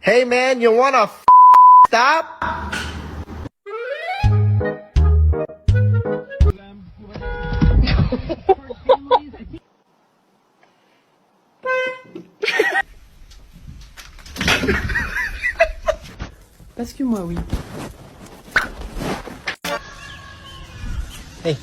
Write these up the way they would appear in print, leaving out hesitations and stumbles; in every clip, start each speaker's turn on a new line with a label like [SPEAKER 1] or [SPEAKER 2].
[SPEAKER 1] Hey man, you wanna stop?
[SPEAKER 2] Parce que moi, oui.
[SPEAKER 1] Hey.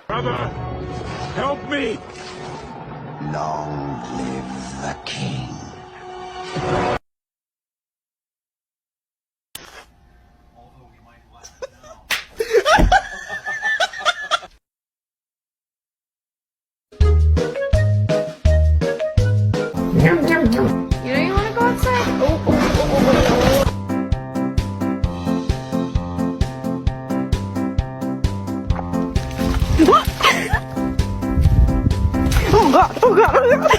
[SPEAKER 3] Brother, help me!
[SPEAKER 4] Long live the king.
[SPEAKER 2] You know you want to go outside? Oh god, oh god, oh god.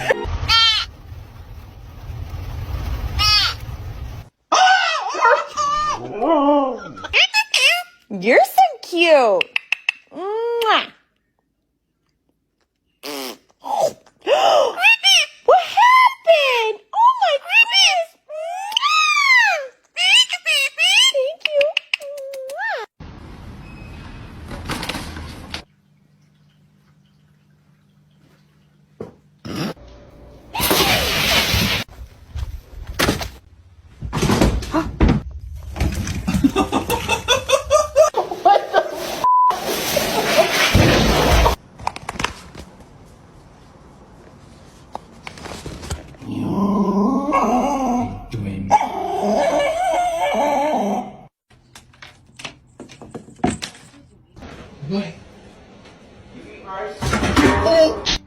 [SPEAKER 2] You're so cute. Mwah. What happened? Oh my goodness. Thank you.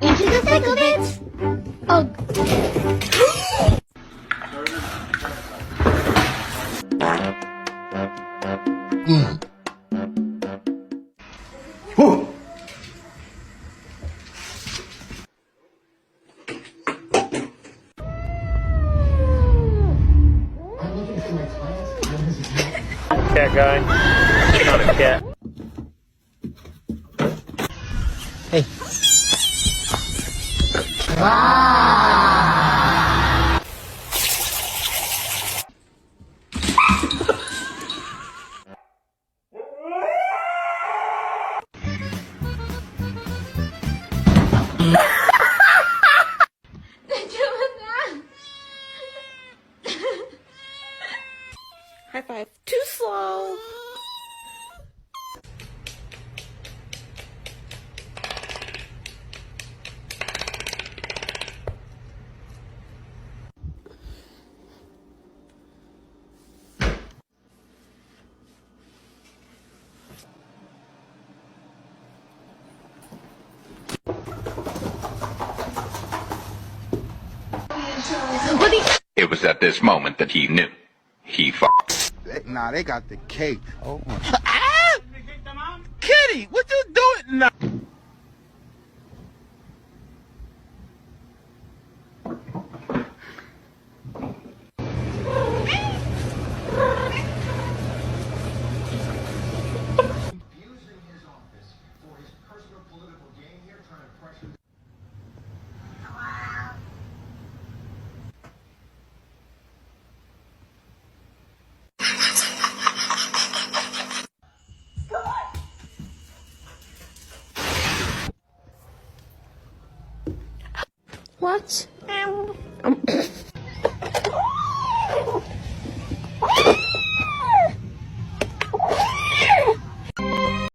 [SPEAKER 5] Into the thick of it. Oh.
[SPEAKER 4] Whoa.
[SPEAKER 1] Cat guy. Not a cat. Hey.
[SPEAKER 2] High five. Too slow.
[SPEAKER 6] It was at this moment that he knew. He fucked.
[SPEAKER 4] Nah, they got the cake. Oh.
[SPEAKER 3] Kitty, what you doing now?
[SPEAKER 2] What?